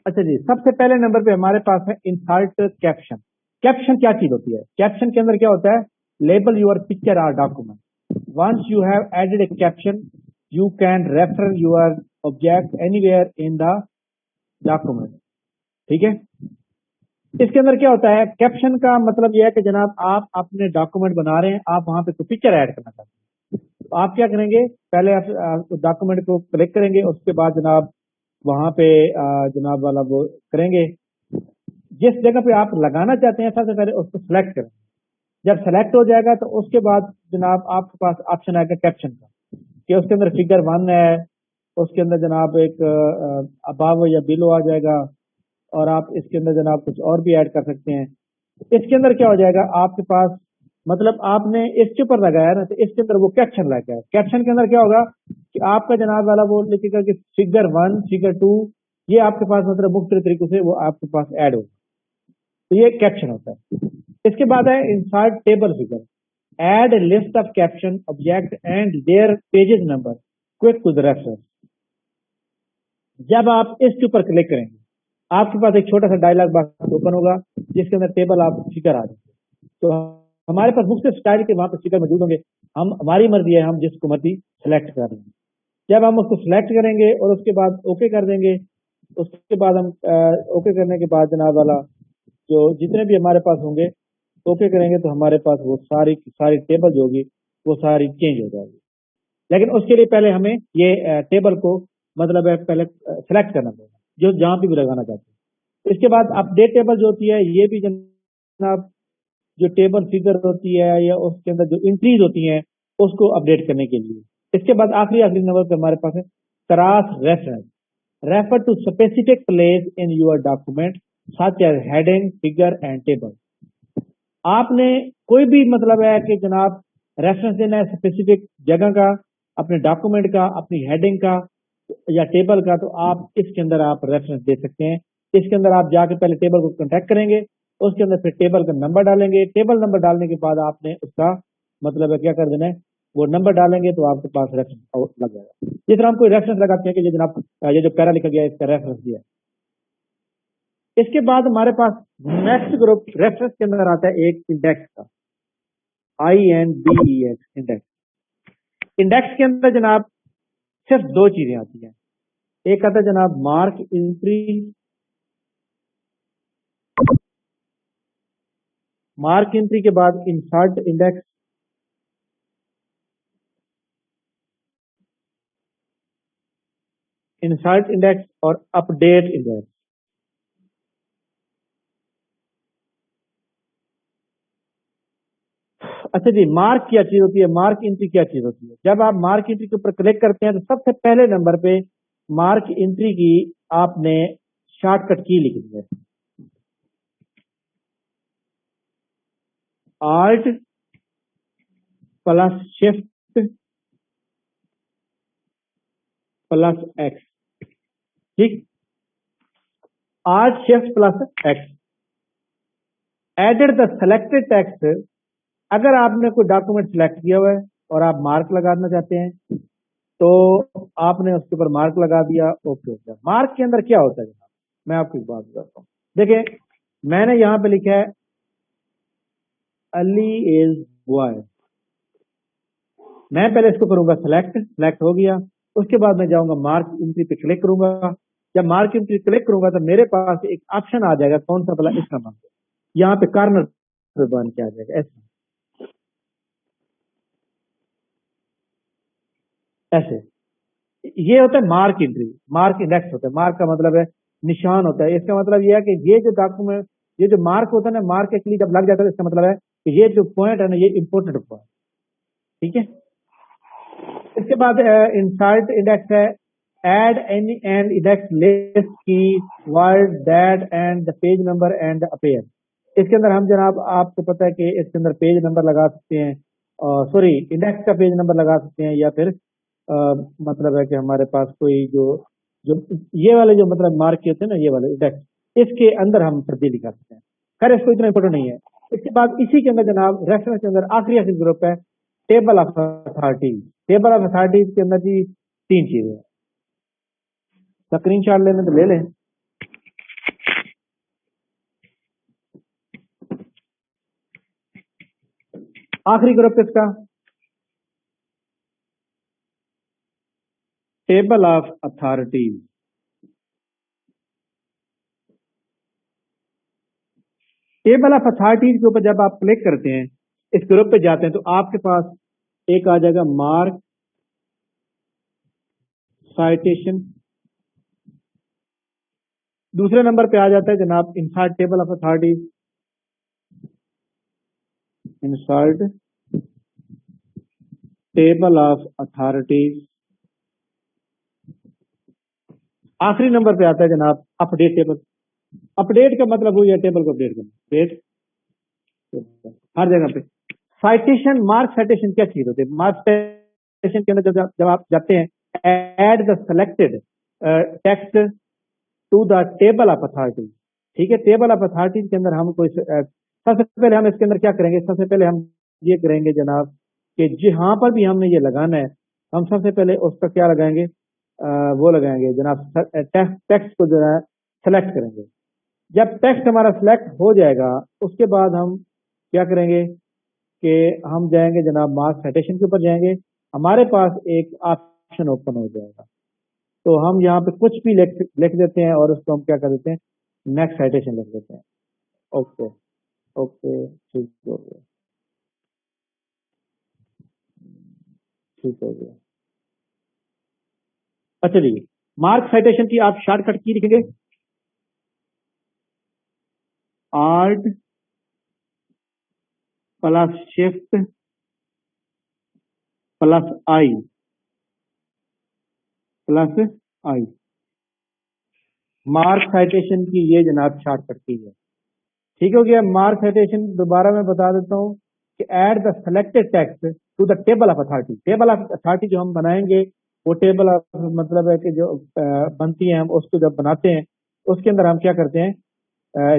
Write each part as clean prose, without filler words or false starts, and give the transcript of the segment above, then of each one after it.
अच्छा जी, सबसे पहले नंबर पे हमारे पास है इंसर्ट कैप्शन। कैप्शन क्या चीज होती है? कैप्शन के अंदर क्या होता है? Label your picture or document. Once you have added a caption you can refer your object anywhere in the document. ठीक है, इसके अंदर क्या होता है? कैप्शन का मतलब यह है कि जनाब आप अपने डॉक्यूमेंट बना रहे हैं, आप वहां पे कोई पिक्चर ऐड करना चाहते हैं, तो आप क्या करेंगे? पहले आप डॉक्यूमेंट को क्लिक करेंगे, उसके बाद जनाब वहां पे जनाब वाला वो करेंगे, जिस जगह पे आप लगाना चाहते हैं सबसे पहले उसको सिलेक्ट करें। जब सेलेक्ट हो जाएगा तो उसके बाद जनाब आपके पास ऑप्शन आएगा कैप्शन का, कि उसके अंदर फिगर 1 है, उसके अंदर जनाब एक अबाव या बिलो आ जाएगा, और आप इसके अंदर जनाब कुछ और भी ऐड कर सकते हैं। इसके अंदर क्या हो जाएगा आपके पास, मतलब आपने इसके ऊपर लगाया ना, तो इसके अंदर वो कैप्शन लगा है। कैप्शन के अंदर क्या होगा कि आपका जनाब वाला वो लिखेगा कि फिगर 1 फिगर 2, ये आपके पास मतलब मुख्तलिफ तरीकों से वो आपके पास ऐड होगा, तो ये कैप्शन होता है। इसके बाद है insert table figure. Add list of caption object and their pages number quick to the reference. जब आप इसके ऊपर क्लिक करेंगे आपके पास एक छोटा सा डायलॉग बॉक्स ओपन होगा, जिसके अंदर टेबल आप फिगर आ जाएंगे। तो हमारे पास मुख्तलिफ स्टाइल के वहां पर फिगर मौजूद होंगे, हम हमारी मर्जी है, हम जिसको मर्जी सेलेक्ट कर लेंगे। जब हम उसको सिलेक्ट करेंगे और उसके बाद ओके कर देंगे, उसके बाद हम ओके करने के बाद जनाब वाला जो जितने भी हमारे पास होंगे ओके करेंगे, तो हमारे पास वो सारी सारी टेबल जो होगी वो सारी चेंज हो जाएगी। लेकिन उसके लिए पहले हमें ये टेबल को मतलब है पहले सेलेक्ट करना पड़ेगा, जो जहां पे भी लगाना चाहते हैं। इसके बाद अपडेट टेबल जो होती है, ये भी जनाब जो टेबल फिगर होती है या उसके अंदर जो एंट्रीज होती हैं उसको अपडेट करने के लिए। इसके बाद आखिरी नंबर पे हमारे पास है cross reference. Refer to specific place in your document such as heading figure and table. आपने कोई भी मतलब है कि जनाब रेफरेंस देना है स्पेसिफिक जगह का, अपने डॉक्यूमेंट का, अपनी हेडिंग का या टेबल का, तो आप इसके अंदर आप रेफरेंस दे सकते हैं। इसके अंदर आप जाके पहले टेबल को कॉन्टैक्ट करेंगे, उसके अंदर फिर टेबल का नंबर डालेंगे। टेबल नंबर डालने के बाद आपने उसका मतलब है क्या कर देना है, वो नंबर डालेंगे तो आपके पास रेफरेंस लग जाएगा। जिस तरह हम कोई रेफरेंस लगाते हैं कि ये जनाब ये जो पैरा लिखा गया है इसका रेफरेंस दिया है। इसके बाद हमारे पास नेक्स्ट ग्रुप रेफरेंस के अंदर आता है एक इंडेक्स का, INDEX इंडेक्स। इंडेक्स के अंदर जनाब सिर्फ दो चीजें आती हैं, एक आता है जनाब मार्क एंट्री, मार्क एंट्री के बाद इंसर्ट इंडेक्स, इंसर्ट इंडेक्स और अपडेट इंडेक्स। अच्छा जी, मार्क क्या चीज होती है, मार्क एंट्री क्या चीज होती है? जब आप मार्क एंट्री के ऊपर क्लिक करते हैं तो सबसे पहले नंबर पे मार्क एंट्री की आपने शॉर्टकट की लिखनी है, alt plus shift plus X. ठीक, alt shift plus X. Added the selected text. अगर आपने कोई डॉक्यूमेंट सिलेक्ट किया हुआ है और आप मार्क लगाना चाहते हैं तो आपने उसके ऊपर मार्क लगा दिया, ओके हो गया। मार्क के अंदर क्या होता है जनाब, मैं आपको एक बात बताता हूँ। देखिए मैंने यहाँ पे लिखा है अली इज बॉय। मैं पहले इसको करूंगा सेलेक्ट, सेलेक्ट हो गया, उसके बाद मैं जाऊंगा मार्क एंट्री पे क्लिक करूंगा। जब मार्क एंट्री क्लिक करूंगा तो मेरे पास एक ऑप्शन आ जाएगा, कौन सा भला, इस नंबर पे यहाँ पे कॉर्नर पे बन के आ जाएगा ऐसे। ये होता है मार्क एंट्री, मार्क इंडेक्स होता है। मार्क का मतलब है निशान होता है। इसका मतलब यह है कि ये जो डॉक्यूमेंट, ये जो मार्क होता है ना, मार्क एक्चुअली जब लग जाता है इसका मतलब है कि ये जो पॉइंट है ना ये इंपॉर्टेंट पॉइंट। ठीक है, इसके बाद इंसर्ट इंडेक्स है। Add any and index list key word that and the page number and appear. इसके अंदर हम जनाब आपको पता है कि इसके अंदर पेज नंबर लगा सकते हैं, सॉरी इंडेक्स का पेज नंबर लगा सकते हैं, या फिर मतलब है कि हमारे पास कोई जो जो ये वाले जो मतलब मार्क होते हैं ना, ये वाले इंडेक्स, इसके अंदर हम तब्दीली कर सकते हैं। खैर इसको इतना इंपॉर्टेंट नहीं है। इसके बाद इसी के अंदर जनाब रेफरेंस के अंदर आखिरी ग्रुप है table of authority. Table of authority के अंदर जी तीन चीजें हैं, स्क्रीन शॉट लेने तो ले लें। आखिरी ग्रुप किसका, table of authorities. Table of authorities के ऊपर जब आप क्लिक करते हैं, इस ग्रुप पे जाते हैं, तो आपके पास एक आ जाएगा मार्क साइटेशन। दूसरे नंबर पे आ जाता है जनाब insert table of authorities, insert table of authorities. आखिरी नंबर पे आता है जनाब अपडेट टेबल। अपडेट का मतलब हुई है टेबल को अपडेट करना, अपडेट हर जगह पे। साइटेशन, मार्क साइटेशन क्या चीज होती है? मार्क साइटेशन के अंदर जब आप जाते हैं, add the selected text to the table of authority. ठीक है, टेबल ऑफ अथॉरिटी के अंदर हम कोई सबसे पहले हम इसके अंदर क्या करेंगे, सबसे पहले हम ये करेंगे जनाब कि जहां पर भी हमने ये लगाना है, हम सबसे पहले उसका क्या लगाएंगे, वो लगाएंगे जनाब टेक्स्ट को जो है सेलेक्ट करेंगे। जब टेक्स्ट हमारा सेलेक्ट हो जाएगा, उसके बाद हम क्या करेंगे कि हम जाएंगे जनाब मार्क साइटेशन के ऊपर जाएंगे, हमारे पास एक ऑप्शन ओपन हो जाएगा। तो हम यहाँ पे कुछ भी लिख देते हैं और उसको हम क्या कर देते हैं, नेक्स्ट साइटेशन लिख देते हैं। ओके ओके, ठीक हो गया, ठीक हो गया। अच्छा जी, मार्क साइटेशन की आप शॉर्टकट की लिखेंगे, आर्ट प्लस शिफ्ट प्लस आई प्लस आई। मार्क साइटेशन की ये जनाब शॉर्टकट की है। ठीक हो गया। मार्क साइटेशन दोबारा मैं बता देता हूँ कि add the selected text to the table of authority. Table of authority जो हम बनाएंगे, वो टेबल ऑफ मतलब है कि जो बनती है, हम उसको जब बनाते हैं उसके अंदर हम क्या करते हैं,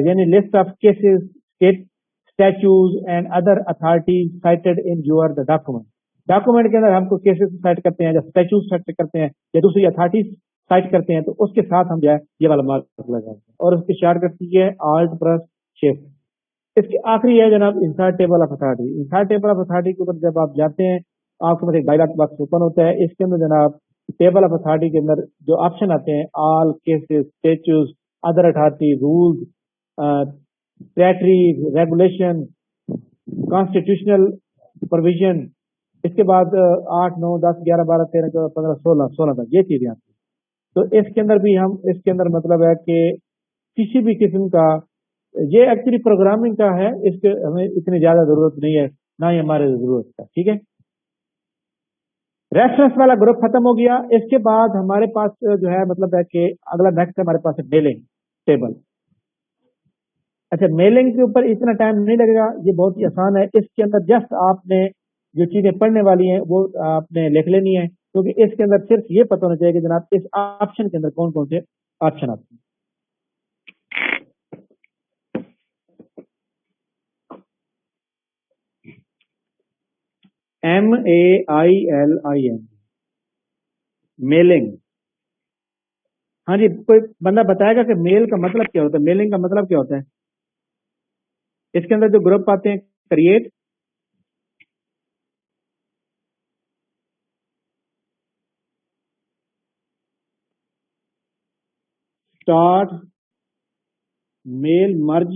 यानी list of cases, state statues and other authorities cited in your the document. Document के अंदर हमको केसेस साइट करते हैं, जब स्टैच्यूज साइट करते हैं या दूसरी अथॉरिटीज साइट करते हैं, तो उसके साथ हम जो है ये वाला मार्क लगाते हैं और उसकी शॉर्टकट की है आल्ट प्लस शिफ्ट। इसके आखिरी है जनाब insert table of authority. Insert table of authority के ऊपर जब आप जाते हैं, आपके पास एक डायलॉग बॉक्स ओपन होता है। इसके अंदर जनाब टेबल ऑफ अथॉरिटी के अंदर जो ऑप्शन आते हैं, all cases, statues, other authority, rules, territory, regulation, constitutional provision, इसके बाद 8, 9, 10, 11, 12, 13, 14, 15, 16 तक ये चीजें आती हैं। तो इसके अंदर भी हम, इसके अंदर मतलब है कि किसी भी किस्म का, ये एक्चुअली प्रोग्रामिंग का है, इसके हमें इतनी ज्यादा जरूरत नहीं है, ना ही हमारे जरूरत है। ठीक है, रेफरेंस वाला ग्रुप खत्म हो गया। इसके बाद हमारे पास जो है मतलब है कि अगला नेक्स्ट हमारे पास है मेलिंग टेबल। अच्छा, मेलिंग के ऊपर इतना टाइम नहीं लगेगा, ये बहुत ही आसान है। इसके अंदर जस्ट आपने जो चीजें पढ़ने वाली हैं वो आपने लिख लेनी है, क्योंकि इसके अंदर सिर्फ ये पता होना चाहिए कि जनाब इस ऑप्शन के अंदर कौन कौन से ऑप्शन आते हैं। MAILING, mailing. हाँ जी, कोई बंदा बताएगा कि मेल का मतलब क्या होता है, मेलिंग का मतलब क्या होता है? इसके अंदर जो ग्रुप आते हैं, क्रिएट, स्टार्ट, मेल, मर्ज,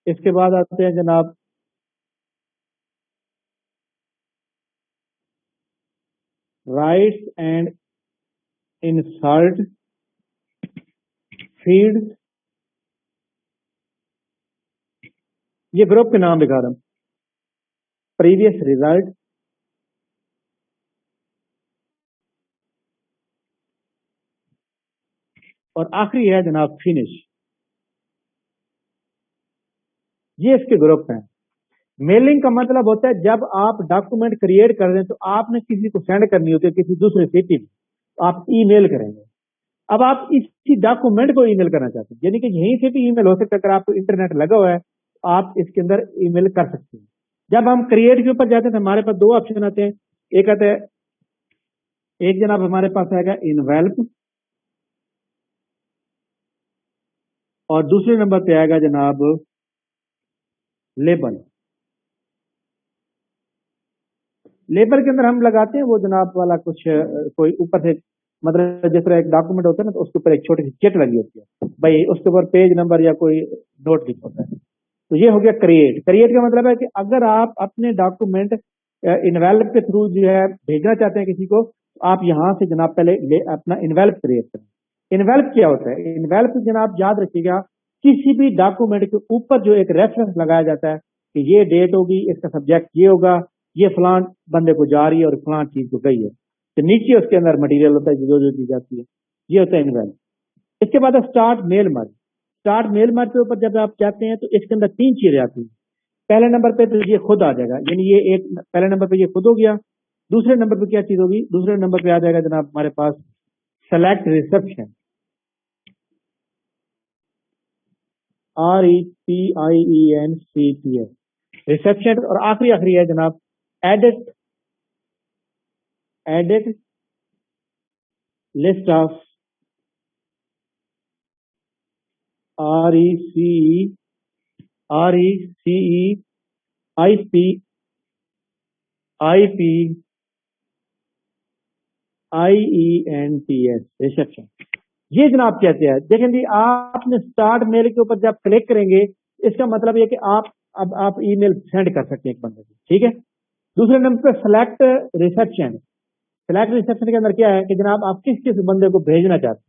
इसके बाद आते हैं जनाब राइट्स एंड इंसर्ट, फीड। ये ग्रुप के नाम लिखा रहा हूं, प्रीवियस रिजल्ट, और आखिरी है जनाब फिनिश। ये इसके ग्रुप हैं। मेलिंग का मतलब होता है जब आप डॉक्यूमेंट क्रिएट कर दें तो आपने किसी को सेंड करनी होती है, किसी दूसरे सिटी में, आप ईमेल करेंगे। अब आप इसी डॉक्यूमेंट को ईमेल करना चाहते हैं, यानी कि यहीं से भी ईमेल हो सकता है। अगर आपको इंटरनेट लगा हुआ है तो आप इसके अंदर ईमेल कर सकते हैं। जब हम क्रिएट के ऊपर जाते हैं तो हमारे पास दो ऑप्शन आते हैं। एक आता है, एक जनाब हमारे पास आएगा इनवेल्प, और दूसरे नंबर पे आएगा जनाब लेबल। लेबर के अंदर हम लगाते हैं वो जनाब वाला कुछ कोई ऊपर से मतलब जिस तरह एक डॉक्यूमेंट होता है ना तो उसके ऊपर एक छोटी सी चिट लगी होती है भाई, उसके ऊपर पेज नंबर या कोई नोट लिखा होता है। तो ये हो गया क्रिएट। क्रिएट का मतलब है कि अगर आप अपने डॉक्यूमेंट इन्वेल्प के थ्रू जो है भेजना चाहते हैं किसी को, तो आप यहाँ से जनाब पहले अपना इन्वेल्प क्रिएट करें। इन्वेल्प क्या होता है? इन्वेल्प जनाब याद रखिएगा, किसी भी डॉक्यूमेंट के ऊपर जो एक रेफरेंस लगाया जाता है कि ये डेट होगी, इसका सब्जेक्ट ये होगा, ये फलान बंदे को जा रही है और फलान चीज को गई है, तो नीचे उसके अंदर मटेरियल होता है जो जो दी जाती है, ये होता है इन्वेल्प। इसके बाद start mail merge. Start mail merge के ऊपर जब आप जाते हैं तो इसके अंदर तीन चीजें आती हैं। पहले नंबर पे तो ये खुद आ जाएगा, यानी ये एक पहले नंबर पे ये खुद हो गया। दूसरे नंबर पे क्या चीज होगी? दूसरे नंबर पे आ जाएगा जनाब हमारे पास सेलेक्ट रिसेप्शन, REPIENCTS रिसेप्शन। और आखिरी है जनाब edit list of RECEIPIENTS reception. ये जनाब कहते हैं, देखें जी आपने स्टार्ट मेल के ऊपर जब क्लिक करेंगे इसका मतलब ये कि आप ईमेल सेंड कर सकते हैं एक बंदे को, ठीक है। दूसरे नंबर पे सेलेक्ट रिसेप्शन। सेलेक्ट रिसेप्शन के अंदर क्या है कि जनाब आप किस किस बंदे को भेजना चाहते हैं।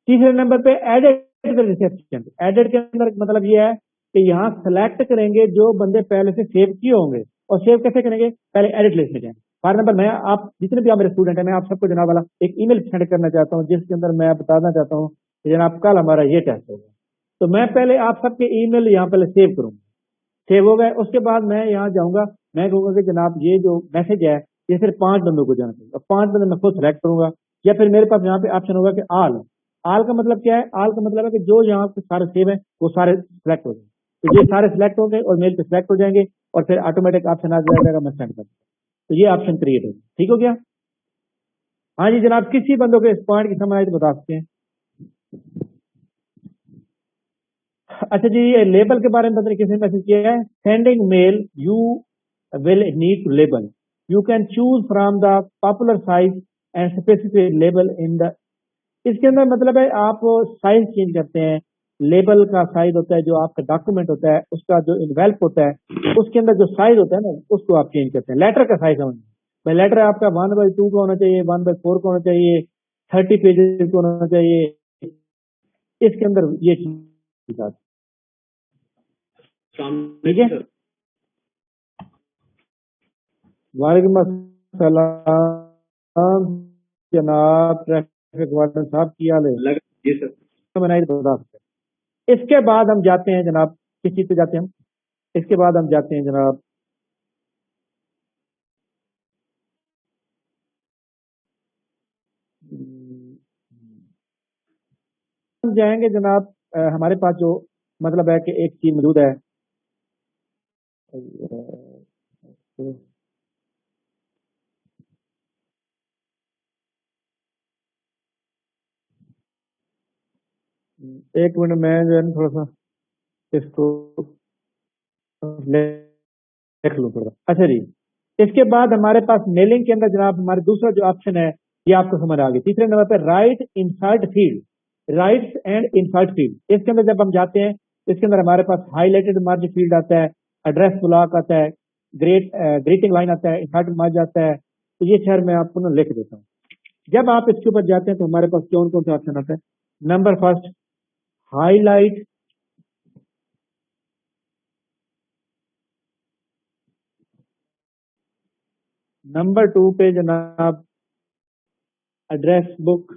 तीसरे नंबर पे एडिट रिसेप्शन। एडिट के अंदर मतलब ये है कि यहाँ सेलेक्ट करेंगे जो बंदे पहले से सेव किए होंगे, और सेव कैसे करेंगे? पहले एडिट लिस्ट में जाएंगे। फॉर नंबर मैं आप जितने भी आप मेरे स्टूडेंट हैं, मैं आप सबको जनाब वाला एक ईमेल सेंड करना चाहता हूँ जिसके अंदर मैं बताना चाहता हूँ कि जनाब कल हमारा ये टेस्ट होगा, तो मैं पहले आप सबके ईमेल यहाँ पहले सेव करूंगा। सेव हो गए, उसके बाद मैं यहाँ जाऊंगा, मैं कहूंगा कि जनाब ये जो मैसेज है ये सिर्फ 5 बंदों को जाना चाहिए, और 5 बंदे मैं खुद सेलेक्ट करूंगा। या फिर मेरे पास यहाँ पे ऑप्शन होगा कि आल का मतलब क्या है? आल का मतलब है कि जो यहाँ पे सारे सेव है वो सारे सिलेक्ट हो जाएंगे, तो ये सारे सिलेक्ट हो गए और मेल पे सिलेक्ट हो जाएंगे, और फिर ऑटोमेटिक ऑप्शन आ जाएगा मैं सेंड कर दूंगा, तो ये ऑप्शन क्रिएट हो, ठीक हो गया। हाँ जी जनाब, किसी बंदों के इस पॉइंट की समझ आई तो बता सकते हैं। अच्छा जी, ये लेबल के बारे में पता नहीं किसी ने मैसेज किया है। Sending mail you will need to label, you can choose from the popular size and specific label in the. इसके अंदर मतलब है आप साइज चेंज करते हैं। लेबल का साइज होता है जो आपका डॉक्यूमेंट होता है, उसका जो इन्वेल्प होता है उसके अंदर जो साइज होता है ना उसको आप चेंज करते हैं। लेटर का साइज समझ भाई, लेटर आपका 1/2 का होना चाहिए, 1/4 का होना चाहिए, 30 पेजेस का होना चाहिए, इसके अंदर ये चीज आती है, ठीक है। वालेकुम अस्सलाम जनाब ट्रैफिक वार्डन साहब, की हाल है? जी सर, बनाई बता सकते। इसके बाद हम जाते हैं जनाब, किस चीज पे जाते हैं हम? इसके बाद हम जाते हैं जनाब हम जाएंगे जनाब हमारे पास जो मतलब है कि एक चीज मौजूद है, एक मिनट मैं जो है ना थोड़ा सा इसको लिख लूँ थोड़ा। अच्छा जी, इसके बाद हमारे पास मेलिंग के अंदर जनाब हमारे दूसरा जो ऑप्शन है ये आपको समझ आ गई। तीसरे नंबर पे right insert field, rights and insert field. इसके अंदर जब हम जाते हैं इसके अंदर हमारे पास हाईलाइटेड मार्ज फील्ड आता है, एड्रेस ब्लॉक आता है, ग्रीटिंग लाइन आता है, इंसर्ट मार्ज आता है। तो ये शहर मैं आपको ना लिख देता हूँ। जब आप इसके ऊपर जाते हैं तो हमारे पास कौन कौन सा ऑप्शन आता है? नंबर फर्स्ट हाईलाइट, नंबर 2 पे जनाब एड्रेस बुक,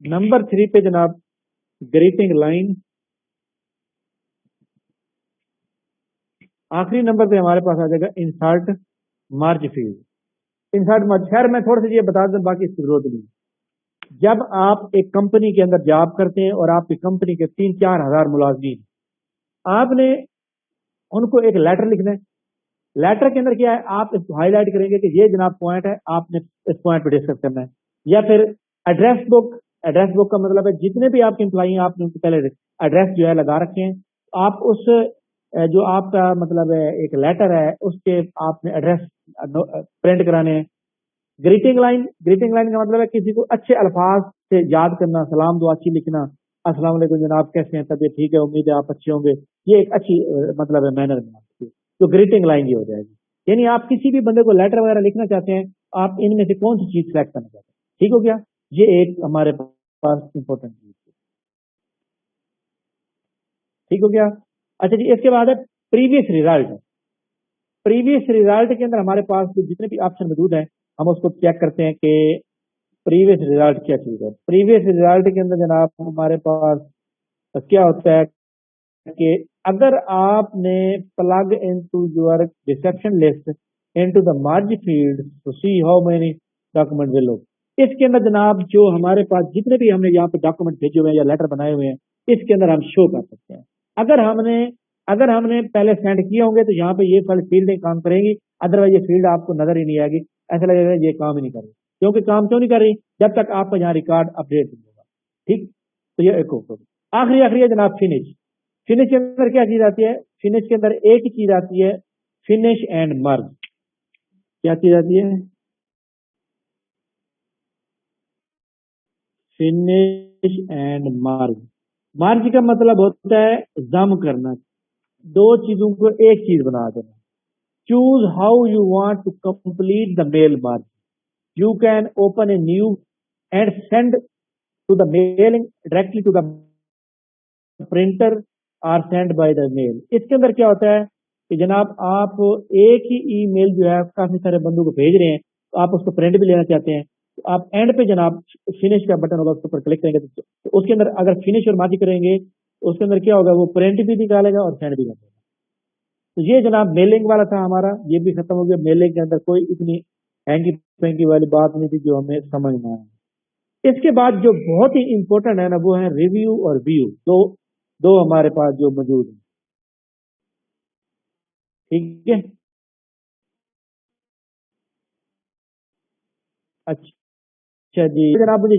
नंबर 3 पे जनाब ग्रीटिंग लाइन, आखिरी नंबर पे हमारे पास आ जाएगा इंसर्ट मार्ज फील्ड। इंसर्ट मार्ज खैर मैं थोड़ा सा ये बता दूं, बाकी इसकी जरूरत नहीं। जब आप एक कंपनी के अंदर जॉब करते हैं और आपकी कंपनी के 3-4 हजार मुलाजमीन, आपने उनको एक लेटर लिखना है। लेटर के अंदर क्या है, आप इसको हाईलाइट करेंगे कि ये जनाब पॉइंट है, आपने इस पॉइंट पे डिस्कस करना है। या फिर एड्रेस बुक, एड्रेस बुक का मतलब है जितने भी आपके एम्प्लॉई हैं आपने उनके पहले एड्रेस जो है लगा रखे हैं, آپ اس جو آپ کا مطلب ہے ایک لیٹر ہے اس کے آپ نے ایڈریس پرنٹ کرانے ہیں. گریٹنگ لائن کا مطلب ہے کسی کو اچھے الفاظ سے یاد کرنا, سلام دعا اچھی لکھنا, السلام علیکم جناب کیسے ہیں, طبیعت ٹھیک ہے, امید ہے آپ اچھے ہوں گے, یہ ایک اچھی مطلب ہے مینر میں آپ کی. تو گریٹنگ لائن یہ ہو جائے گی. یعنی آپ کسی بھی بندے کو لیٹر وغیرہ لکھنا چاہتے ہیں, آپ ان میں سے کون سی چیز سلیکٹ کرنا چاہتے ہیں. ٹھیک ہو گیا, یہ ایک ہمارے پاس امپورٹنٹ چیز ہے. ٹھیک ہو گیا. اچھا جی, اس کے بعد ہے پریویس ریزلٹ. پریویس ریزلٹ کے اندر ہمارے پاس جتنے بھی آپشن موجود ہیں ہم اس کو چیک کرتے ہیں کہ پریویس ریزلٹ کیا چیز ہے. پریویس ریزلٹ کے اندر جناب ہمارے پاس کیا ہوتا ہے کہ اگر آپ نے plug into your reception list into the merge field to see how many document will log, اس کے اندر جناب جو ہمارے پاس جتنے بھی ہم نے یہاں پہ ڈاکومنٹ بھیجے ہوئے ہیں یا لیٹر بنائے ہوئے ہیں اس کے اندر ہم شو کر سکتے ہیں. اگر ہم نے پہلے سینڈ کیے ہوں گے تو یہاں پہ یہ ساری فیلڈیں کام کریں گی, ادروائز یہ فیلڈ آپ کو نظر ہی نہیں آئے گی, ایسا لگے گا یہ کام ہی نہیں کر رہی. کیونکہ کام کیوں نہیں کر رہی, جب تک آپ کا یہاں ریکارڈ اپڈیٹ نہیں ہوگا. ٹھیک, تو یہ ایک آخری ہے جناب فنش. فنش کے اندر کیا چیز آتی ہے, فنش کے اندر ایک ہی چیز آتی ہے, فنش اینڈ مرج. کیا چیز آتی ہے, فنش اینڈ مرج. مرج کا مطلب ہوتا ہے ضم کرنا, دو چیزوں کو ایک چیز بنا دینا. Choose how you want to complete the mail merge. You can open a new and send to the mailing directly to the printer or send by the mail. اس کے اندر کیا ہوتا ہے کہ جناب آپ ایک ہی ای میل جو ہے کافی سارے بندوں کو بھیج رہے ہیں, تو آپ اس کو پرنٹ بھی لینا چاہتے ہیں, تو آپ اینڈ پہ جناب فنش کا بٹن ہوگا, اس کے اوپر کلک کریں گے تو اس کے اندر اگر فنش اور مارج کریں گے تو اس کے اندر کیا ہوگا, وہ پرنٹ بھی نکالے گا اور سینڈ بھی کر دے گا. تو یہ جناب میلنگ والا تھا ہمارا, یہ بھی ختم ہو گیا. میلنگ کے اندر کوئی اتنی ہینگی پینگی والی بات نہیں تھی جو ہمیں سمجھ میں آئے. اس کے بعد جو بہت ہی امپورٹنٹ ہے نا وہ ہے ریویو اور ویو. دو ہمارے پاس جو موجود ہیں. ٹھیک ہے, اچھا جی جناب مجھے,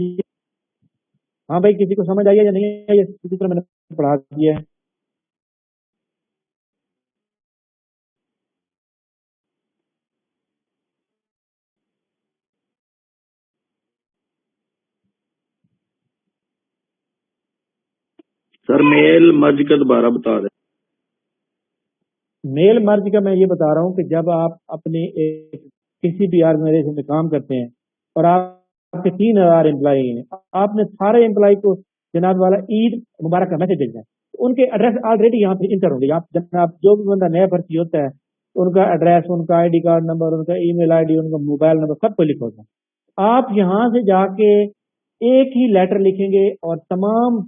ہاں بھائی کسی کو سمجھ آئی ہے یا نہیں ہے, کسی طرح میں نے پڑھا دیا ہے. سر میل مرج کا دوبارہ بتا دیں. میل مرج کا میں یہ بتا رہا ہوں کہ جب آپ اپنے کسی بھی آرگنائزیشن میں کام کرتے ہیں اور آپ کے 3,000 امپلائی ہیں, آپ نے سارے امپلائی کو جناب والا عید مبارک کا میسج بھیجنا ہے, تو ان کے ایڈریس آلریڈی یہاں پہ انٹر ہوں گے. جناب جو بھی بندہ نیا بھرتی ہوتا ہے ان کا ایڈریس, ان کا آئی ڈی کارڈ نمبر, ان کا ای میل آئی ڈی, ان کا موبائل نمبر سب کو لکھا ہوتا ہے. آپ یہاں سے جا کے ایک ہی لیٹر لکھیں گے اور تمام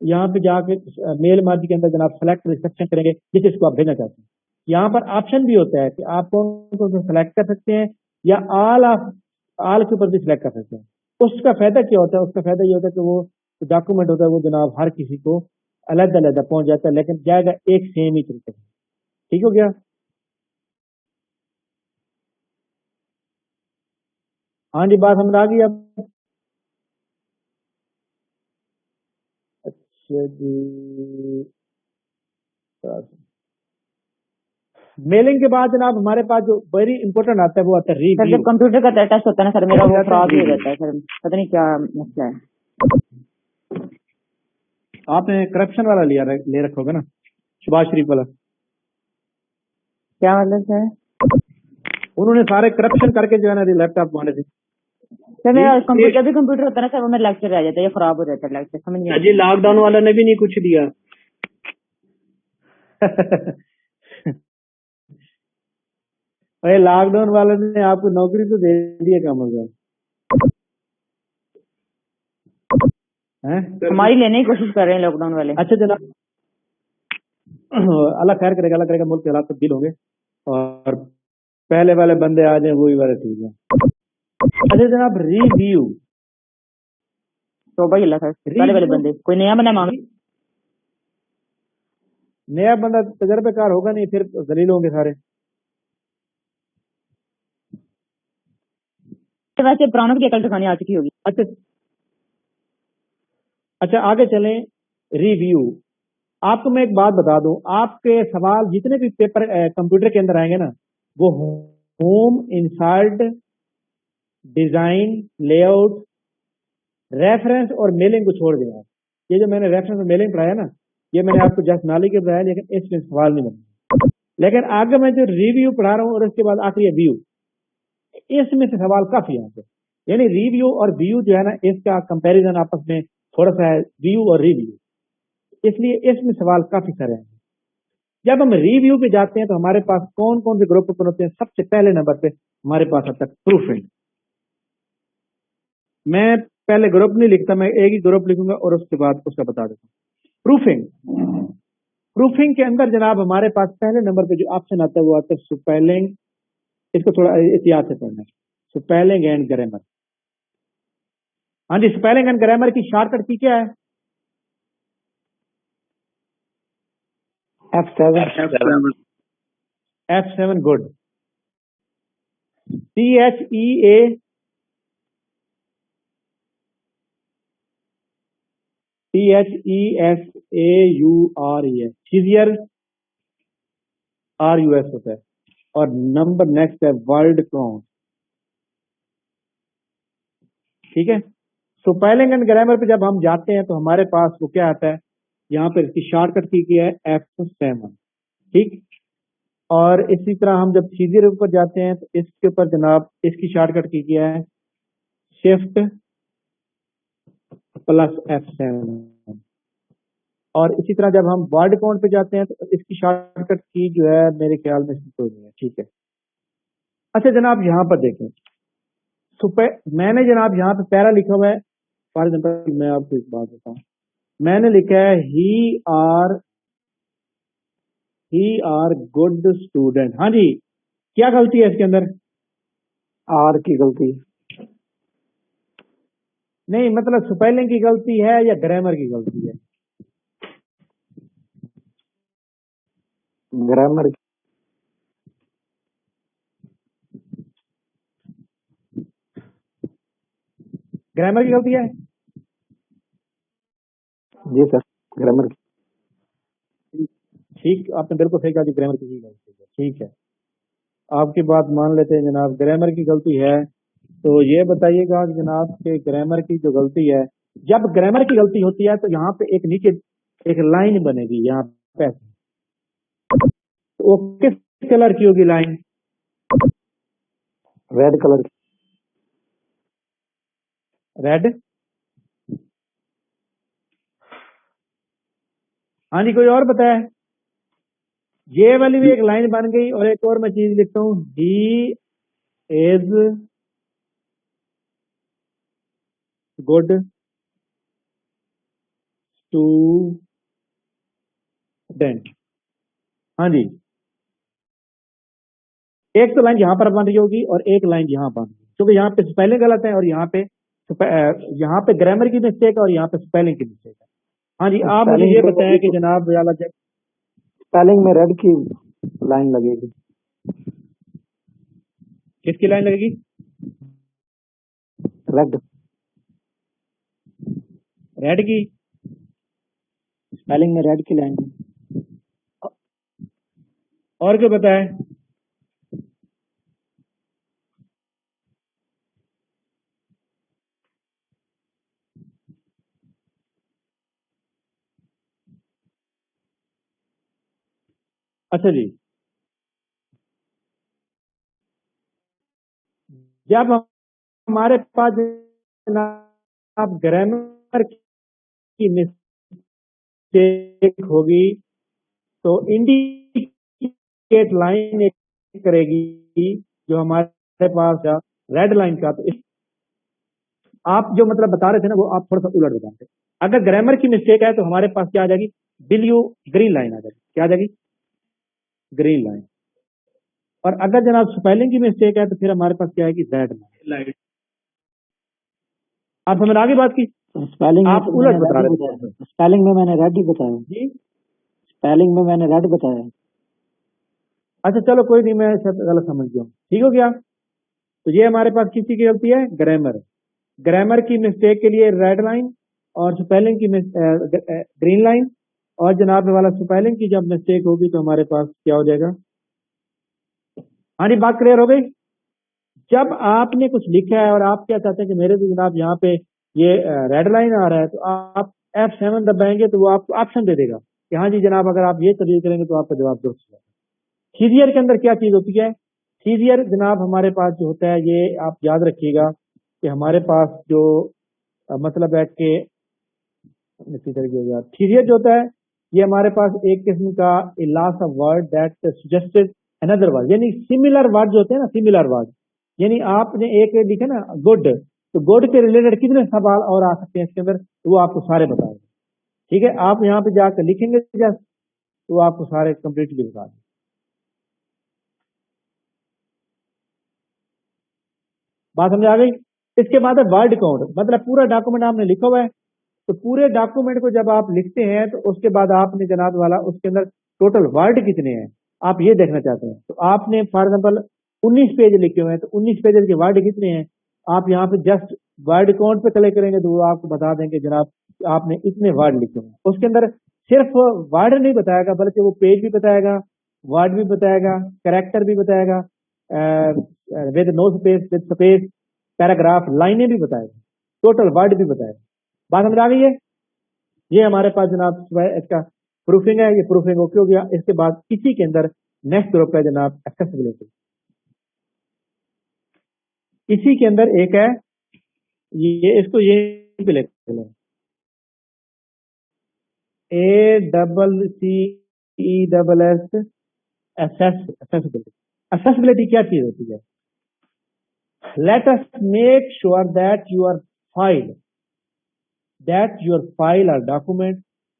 یہاں پہ جا کے میل مرج کے اندر جناب سلیکٹ ریسیپشن کریں گے جس کو آپ بھیجنا چاہتے ہیں. یہاں پر آپشن بھی ہوتا ہے کہ آپ کون کون سے سلیکٹ کر سکتے ہیں یا آل کے اوپر بھی سلیکٹ کر سکتے ہیں. اس کا فائدہ کیا ہوتا ہے, اس کا فائدہ یہ ہوتا ہے کہ وہ ڈاکومنٹ ہوتا ہے وہ جناب ہر کسی کو علیحدہ علیحدہ پہنچ جاتا ہے, لیکن جائے گا ایک سیم ہی طریقے سے. ٹھیک ہو گیا. ہاں جی, بات سمجھ آ گئی اب. اچھا جی, میلنگ کے بعد جناب ہمارے پاس جو ویری امپورٹنٹ آتا ہے وہ آتا ہے سر ریویو. جب کمپیوٹر کا ٹیسٹ ہوتا ہے نا سر, میرا وہ فراڈ ہو جاتا ہے سر, پتہ نہیں کیا مسئلہ ہے. آپ نے کرپشن والا لے رکھا ہوگا نا, شباز شریف والا. کیا مطلب سر؟ انہوں نے سارے کرپشن کر کے جو ہے نا لیپ ٹاپ والے تھے. سر میرا کمپیوٹر جب بھی کمپیوٹر ہوتا ہے نا سر, وہ میرا لیکچر رہ جاتا ہے, یہ خراب ہو جاتا ہے لیکچر, سمجھ نہیں. جی لاک ڈاؤن والا نے بھی نہیں کچھ دیا. ارے لاک ڈاؤن والے نے آپ کو نوکری تو دے دی ہے, کم ہو گیا. ہماری لینے کی کوشش کر رہے ہیں لاک ڈاؤن والے. اچھا جناب, اللہ خیر کرے گا, اللہ کرے گا, ملک کے حالات تبدیل ہوں گے اور پہلے والے بندے آ جائیں وہی والے ٹھیک ہیں. اچھا جناب, ریویو. تو بھائی اللہ خیر, پہلے والے بندے کوئی نیا بنا مانگ, نیا بندہ تجربے کار ہوگا نہیں, پھر ذلیل ہوں گے سارے. ویسے پرانوں کی عقل ٹھکانے آ چکی ہوگی. اچھا آگے چلیں. ریویو, आपको मैं एक बात बता दूं, आपके सवाल जितने भी पेपर कंप्यूटर के अंदर आएंगे ना, वो home, insert, design, layout, reference और मेलिंग को छोड़ देगा। ये जो मैंने रेफरेंस और मेलिंग पढ़ाया ना, ये मैंने आपको जस्ट नॉलेज के पढ़ाया, लेकिन इसमें सवाल नहीं बना। लेकिन आगे मैं जो रिव्यू पढ़ा रहा हूँ और उसके बाद आखिरी व्यू, इसमें से सवाल काफी यहाँ पे, यानी रिव्यू और व्यू जो है ना, इसका कंपैरिजन आपस में थोड़ा सा है, व्यू और रिव्यू, इसलिए इसमें सवाल काफी सारे हैं। जब हम रिव्यू पे जाते हैं तो हमारे पास कौन कौन से ग्रुप ओपन होते हैं? सबसे पहले नंबर पे हमारे पास आता है प्रूफिंग। मैं पहले ग्रुप नहीं लिखता, मैं एक ही ग्रुप लिखूंगा और उसके बाद उसका बता देता हूँ। प्रूफिंग, प्रूफिंग के अंदर जनाब हमारे पास पहले नंबर पे जो ऑप्शन आता है वो आता है स्पेलिंग। इसको थोड़ा एहतियात से पढ़ना है, स्पेलिंग एंड ग्रामर। हाँ जी, स्पेलिंग एंड ग्रामर की शॉर्टकट की क्या है? F7 F7, good. CHEA सीजियर RUS होता है। और नंबर नेक्स्ट है वर्ल्ड काउंट, ठीक है। स्पेलिंग एंड ग्रामर पे जब हम जाते हैं तो हमारे पास वो क्या आता है, यहाँ पर इसकी शॉर्टकट की क्या है? F7, ठीक। और इसी तरह हम जब सीजियर ऊपर जाते हैं तो इसके ऊपर जनाब इसकी शॉर्टकट की क्या है? Shift plus F7। और इसी तरह जब हम वर्ड काउंट पे जाते हैं तो इसकी शॉर्टकट की जो है मेरे ख्याल में कोई नहीं है, ठीक है। अच्छा जनाब यहाँ पर देखें, मैंने जनाब यहाँ पे पैरा लिखा हुआ है। फॉर एग्जाम्पल मैं आपको एक बात बताऊं, मैंने लिखा है ही आर गुड स्टूडेंट। हाँ जी, क्या गलती है इसके अंदर? R की गलती, नहीं, मतलब स्पेलिंग की गलती है या ग्रामर की गलती है? ग्रामर ग्रामर की गलती है। जी सर, ग्रामर की। ठीक, आपने बिल्कुल सही कहा कि ग्रामर की गलती है, ठीक है। आपकी बात मान लेते हैं जनाब, ग्रामर की गलती है। तो ये बताइएगा कि जनाब के ग्रामर की जो गलती है, जब ग्रामर की गलती होती है तो यहाँ पे एक नीचे एक लाइन बनेगी यहाँ पे, तो वो किस कलर की होगी लाइन? रेड कलर की। रेड। हाँ जी, कोई और बताए? ये वाली भी एक लाइन बन गई। और एक और मैं चीज लिखता हूँ, ही इज गुड स्टूडेंट। हाँ जी, एक तो लाइन यहाँ पर बन रही होगी और एक लाइन यहाँ बन रही, क्योंकि यहाँ पे स्पेलिंग गलत है और यहाँ पे ग्रामर की मिस्टेक है और यहाँ पे स्पेलिंग की मिस्टेक है। हाँ जी, आप मुझे ये बताएं कि जनाब स्पेलिंग में रेड की लाइन लगेगी। किसकी लाइन लगेगी? रेड। रेड की। स्पेलिंग में रेड की लाइन। और क्या बताए? अच्छा जी, जब हमारे पास जनाब ग्रामर की मिस्टेक होगी तो इंडिकेट लाइन एक करेगी जो हमारे पास रेड लाइन का। तो आप जो मतलब बता रहे थे ना, वो आप थोड़ा सा उलट बता रहे। अगर ग्रामर की मिस्टेक है तो हमारे पास क्या आ जाएगी? ब्लू ग्रीन लाइन आ जाएगी। क्या आ जाएगी? Green line. और अगर जनाब स्पेलिंग की मिस्टेक है तो फिर हमारे पास क्या आएगी? Red line. आप समझ आगे बात की? स्पेलिंग आप उलट बता रहे थे। स्पेलिंग में मैंने रेड ही बताया जी, स्पेलिंग में मैंने रेड बताया। अच्छा चलो कोई नहीं, मैं शायद गलत समझ गया हूँ, ठीक हो गया। तो ये हमारे पास किसी की गलती है? ग्रामर। ग्रामर की मिस्टेक के लिए रेड लाइन और स्पेलिंग की ग्रीन लाइन। اور जनाब वाला स्पेलिंग की जब मिस्टेक होगी तो हमारे पास क्या हो जाएगा। हाँ जी, बात क्लियर हो गई। जब आपने कुछ लिखा है और आप क्या चाहते हैं कि मेरे भी जनाब यहाँ पे ये रेड लाइन आ रहा है, तो आप F7 दबाएंगे तो वो आपको ऑप्शन दे देगा कि हाँ जी जनाब, अगर आप ये तरीके करेंगे तो आपका जवाब दुरुस्त होगा। सीजियर के अंदर क्या चीज होती है, सीजियर जनाब हमारे पास जो होता है, ये आप याद रखिएगा कि हमारे पास जो मतलब है कि सीजियर जो होता है, ये हमारे पास एक किस्म का loss of word that suggested another word, यानी सिमिलर वर्ड जो होते हैं ना, सिमिलर वर्ड, यानी आपने एक लिखा ना गुड, तो गुड के रिलेटेड कितने सवाल और आ सकते हैं इसके अंदर, तो वो आपको सारे बताएंगे। ठीक है, आप यहाँ पे जाकर लिखेंगे जस्ट, तो वो आपको सारे कंप्लीटली बता देंगे। बात समझ आ गई। इसके बाद है वर्ड काउंट, मतलब पूरा डॉक्यूमेंट आपने लिखा हुआ है, तो पूरे डॉक्यूमेंट को जब आप लिखते हैं तो उसके बाद आपने जनाब वाला उसके अंदर टोटल वर्ड कितने हैं आप ये देखना चाहते हैं। तो आपने फॉर एग्जाम्पल 19 पेज लिखे हुए हैं, तो 19 पेज के वर्ड कितने हैं, आप यहाँ पे जस्ट वर्ड काउंट पे क्लिक करेंगे तो वो आपको बता देंगे जनाब आपने इतने वर्ड लिखे हुए हैं। उसके अंदर सिर्फ वर्ड नहीं बताएगा, बल्कि वो पेज भी बताएगा, वर्ड भी बताएगा, कैरेक्टर भी बताएगा, with no space, with space, paragraph, लाइनें भी बताएगा, टोटल वर्ड भी बताएगा। बात समझ आ गई है। ये हमारे पास जनाब इसका प्रूफिंग है, ये प्रूफिंग ओके हो गया। इसके बाद इसी के अंदर नेक्स्ट ग्रुप है जनाब एक्सेसिबिलिटी। इसी के अंदर एक है ये, इसको ये पे लेते हैं, ACCESS एक्सेसिबिलिटी। एक्सेसिबिलिटी क्या चीज होती है, let us make sure that your file or document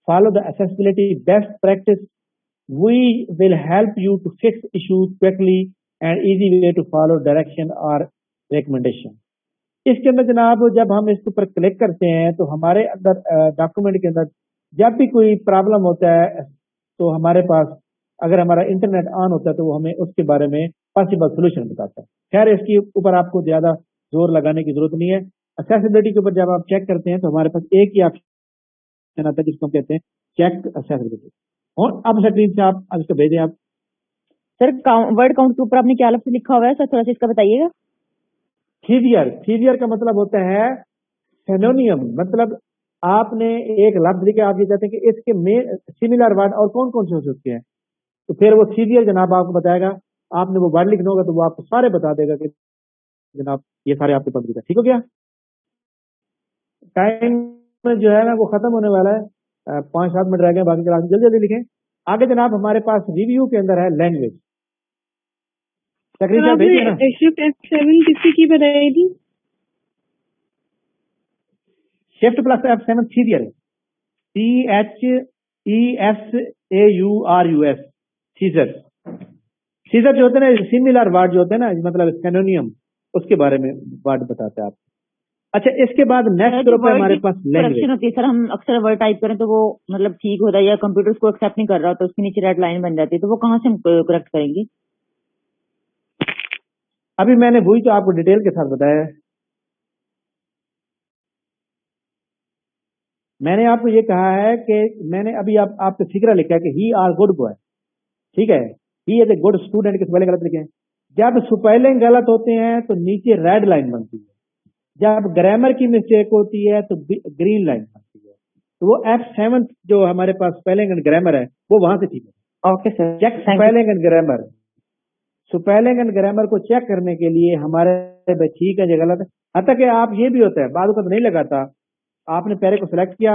follow the accessibility best practice. We will help you to fix issues quickly and easy way to follow direction or recommendation. इसके अंदर जनाब जब हम इसके ऊपर क्लिक करते हैं तो हमारे अंदर डॉक्यूमेंट के अंदर जब भी कोई प्रॉब्लम होता है तो हमारे पास अगर हमारा इंटरनेट ऑन होता है तो वो हमें उसके बारे में पॉसिबल सोल्यूशन बताता है। खैर इसके ऊपर आपको ज्यादा जोर लगाने की जरूरत नहीं है। एक्सेसिबिलिटी के ऊपर जब आप चेक करते हैं तो हमारे पास एक ही ऑप्शन आता है जिसको हम कहते हैं चेक एक्सेसिबिलिटी। और अब स्क्रीन से आप इसको भेजें आप। सर वर्ड काउंट के ऊपर आपने क्या लफ्ज़ लिखा हुआ है सर, थोड़ा सा इसका बताइएगा। थीजियर का मतलब होता है सिनोनियम, मतलब आपने एक लफ्ज लिखा, आप ये कहते हैं कि इसके में सिमिलर वर्ड और कौन कौन से हो सकते हैं, तो फिर वो थीजियर जनाब आपको बताएगा। आपने वो वर्ड लिखना होगा तो वो आपको सारे बता देगा कि जनाब ये सारे आपके पास लिखा। ठीक हो गया। टाइम जो है ना वो खत्म होने वाला है, 5-7 मिनट रह गए, बाकी क्लास जल्दी जल्दी लिखें। आगे जनाब हमारे पास रिव्यू के अंदर है लैंग्वेज। तकरीबन भेजिए ना। F7 किसकी की बताई थी? Shift plus F7 thesaurus, CHESAURUS, सीजर। सीजर जो होते हैं ना, सिमिलर वर्ड जो होते हैं ना, मतलब सिनोनियम, उसके बारे में वर्ड बताते हैं आप। अच्छा, इसके बाद नेक्स्ट ग्रुप है हमारे पास लैंग्वेज होती है सर। हम अक्सर वर्ड टाइप करें तो वो मतलब ठीक होता है या कंप्यूटर उसको एक्सेप्ट नहीं कर रहा तो उसके नीचे रेड लाइन बन जाती है, तो वो कहाँ से हम करेक्ट करेंगे? अभी मैंने वही तो आपको डिटेल के साथ बताया है। मैंने आपको ये कहा है कि मैंने अभी आपको फिक्रा लिखा है कि ही आर गुड बॉय, ठीक है, he is a good student के स्पेलिंग गलत लिखे हैं। जब स्पेलिंग गलत होते हैं तो नीचे रेड लाइन बनती है, जब ग्रामर की मिस्टेक होती है तो ग्रीन लाइन बनती है। तो वो F7 जो हमारे पास स्पेलिंग एंड ग्रामर है वो वहां से ठीक है। Okay sir, check spelling and grammar. Spelling and grammar को चेक करने के लिए हमारे ठीक है या गलत है, हत्या कि आप ये भी होता है बाद वक्त नहीं लगाता, आपने पैरे को सिलेक्ट किया,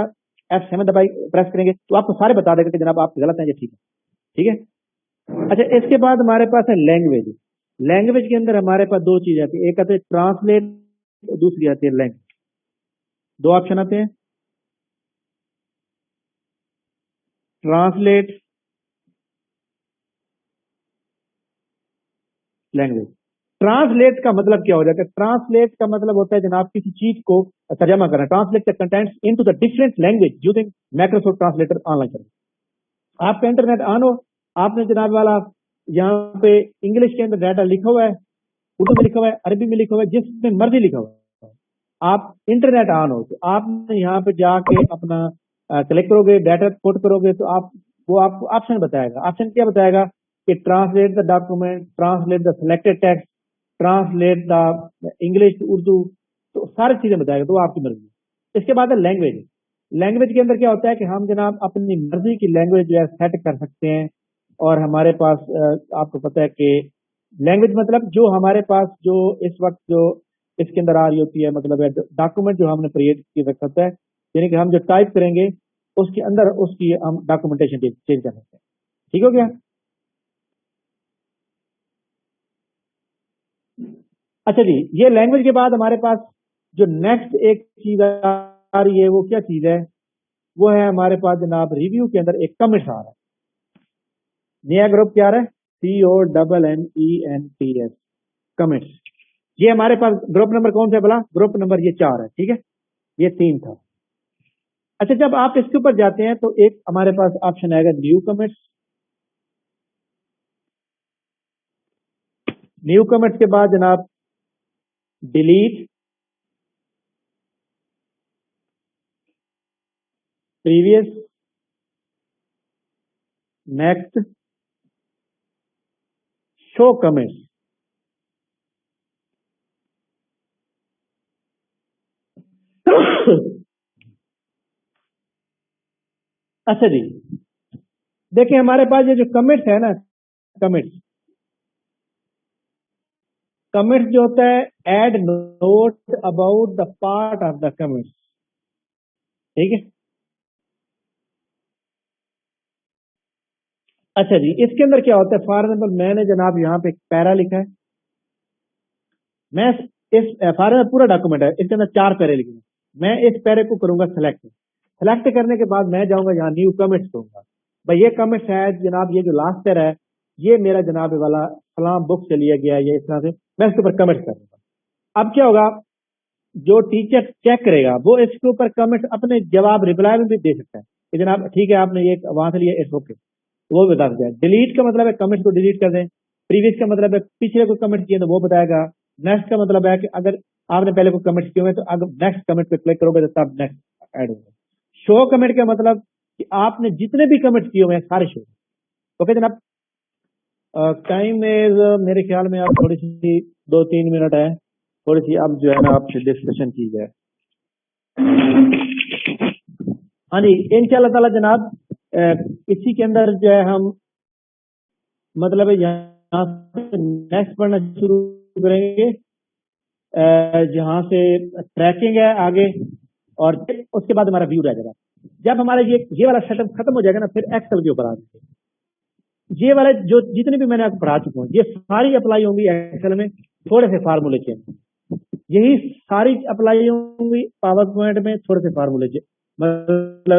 F7 दबाई प्रेस करेंगे तो आपको सारे बता देगा कि जनाब आप गलत हैं या ठीक है। ठीक है। अच्छा, इसके बाद हमारे पास है लैंग्वेज। लैंग्वेज के अंदर हमारे पास दो चीज आती है, एक आती है ट्रांसलेट, दूसरी आती है लैंग्वेज। दो ऑप्शन आते हैं, ट्रांसलेट, लैंग्वेज। ट्रांसलेट का मतलब क्या हो जाता है? ट्रांसलेट का मतलब होता है जनाब किसी चीज को तर्जमा करना। Translate the contents into the different language using Microsoft translator online करना। आपका इंटरनेट ऑन हो, आपने जनाब वाला यहाँ पे इंग्लिश के अंदर डाटा लिखा हुआ है, उर्दू में लिखा हुआ है, अरबी में लिखा हुआ है, जिसमें मर्जी लिखा हुआ है, आप इंटरनेट ऑन हो तो आपने यहाँ पे जाके अपना कलेक्ट करोगे, डाटा पुट करोगे, तो आप वो आपको ऑप्शन बताएगा. ऑप्शन क्या बताएगा कि translate the document, translate the selected text, translate the English to Urdu, तो सारी चीजें बताएगा. तो वो आपकी मर्जी. इसके बाद है लैंग्वेज. लैंग्वेज के अंदर क्या होता है कि हम जनाब अपनी मर्जी की लैंग्वेज जो है सेट कर सकते हैं. और हमारे पास आपको पता है कि लैंग्वेज मतलब जो हमारे पास जो इस वक्त जो इसके अंदर आ रही होती है, मतलब डॉक्यूमेंट जो हमने क्रिएट की रखा होता है, यानी कि हम जो टाइप करेंगे उसके अंदर उसकी हम डॉक्यूमेंटेशन चेंज कर सकते हैं. ठीक हो गया. अच्छा जी, ये लैंग्वेज के बाद हमारे पास जो नेक्स्ट एक चीज आ रही है, वो क्या चीज है? वो है हमारे पास जनाब रिव्यू के अंदर एक कमेंट्स आ रहा है. नया ग्रुप क्या आ रहा है? CONNENTS comments. ये हमारे पास ग्रुप नंबर कौन सा है भला? ग्रुप नंबर ये 4 है. ठीक है, ये 3 था. अच्छा, जब आप इसके ऊपर जाते हैं तो एक हमारे पास ऑप्शन आएगा न्यू कमेंट्स. न्यू कमेंट्स के बाद जनाब delete, previous, next, show comments. अच्छा जी, देखिए हमारे पास ये जो कमेंट्स है ना, कमेंट्स जो होता है, add note about the part of the comments. ठीक है. अच्छा जी, इसके अंदर क्या होता है? फॉर एग्जाम्पल मैंने जनाब यहाँ पे एक पैरा लिखा है. मैं इस फॉर एग्जाम्पल पूरा डॉक्यूमेंट है, इसके अंदर 4 पैरे लिखे हैं. मैं इस पैरे को करूंगा सेलेक्ट करने के बाद मैं जाऊंगा यहाँ न्यू कमेंट्स करूंगा. भाई ये कमेंट्स है जनाब, ये जो लास्ट पैरा है ये मेरा जनाब वाला फलां बुक से लिया गया है, ये इस तरह से मैं इसके ऊपर कमेंट्स करूंगा. अब क्या होगा, जो टीचर चेक करेगा वो इसके ऊपर कमेंट्स अपने जवाब रिप्लाई में भी दे सकता है कि जनाब ठीक है आपने ये वहां से लिया, इट्स ओके, वो भी बता सकता है. डिलीट का मतलब है कमेंट्स को डिलीट कर दें. प्रीवियस का मतलब है पिछले कोई कमेंट किए तो वो बताएगा. नेक्स्ट का मतलब है कि अगर आपने पहले कोई कमेंट्स किए हुए तो अगर नेक्स्ट कमेंट पे क्लिक करोगे तो तब नेक्स्ट ऐड होगा. शो कमेंट का मतलब कि आपने जितने भी कमेंट्स किए हुए हैं सारे शो. ओके जनाब. टाइम इज मेरे ख्याल में आप थोड़ी सी 2-3 मिनट है, थोड़ी सी अब जो है ना आपसे डिस्कशन की जाए. हाँ जी, इंशाल्लाह ताला जनाब इसी के अंदर जो है हम मतलब यहाँ से नेक्स्ट पढ़ना शुरू करेंगे. जहाँ से ट्रैकिंग है आगे, और उसके बाद हमारा व्यू रह जाएगा. जब हमारा ये वाला सेटअप खत्म हो जाएगा ना, फिर एक्सेल के ऊपर आ जाएंगे. ये वाले जो जितने भी मैंने आपको पढ़ा चुका हूँ ये सारी अप्लाई होंगी एक्सेल में, थोड़े से फार्मूले चेंज. यही सारी अप्लाई होंगी पावर पॉइंट में, थोड़े से फार्मूले चेंज. मतलब